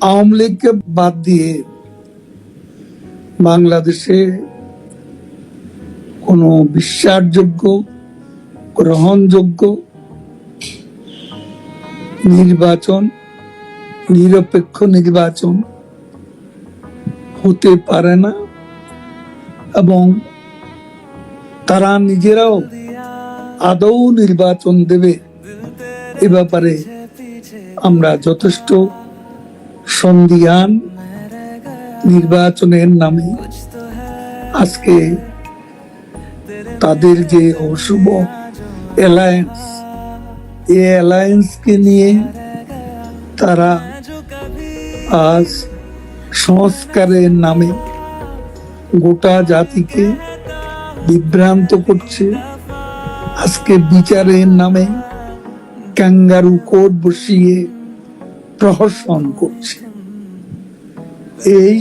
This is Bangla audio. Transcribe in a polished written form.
আওয়ামী লীগকে বাদ দিয়ে বাংলাদেশে কোনো বিশ্বাসযোগ্য, গ্রহণযোগ্য নির্বাচন, নিরপেক্ষ নির্বাচন হতে পারে না এবং তারা নিজেরাও আদৌ নির্বাচন দেবে এ ব্যাপারে আমরা যথেষ্ট সন্দিহান। নির্বাচনের নামে আজকে তাদের যে অশুভ অ্যালায়েন্স, এই অ্যালায়েন্সকে নিয়ে তারা আজ সংস্কারের নামে গোটা জাতিকে বিভ্রান্ত করছে। আজকে বিচারের নামে ক্যাঙ্গারু কোর্ট বসিয়ে প্রহসন করছে। এই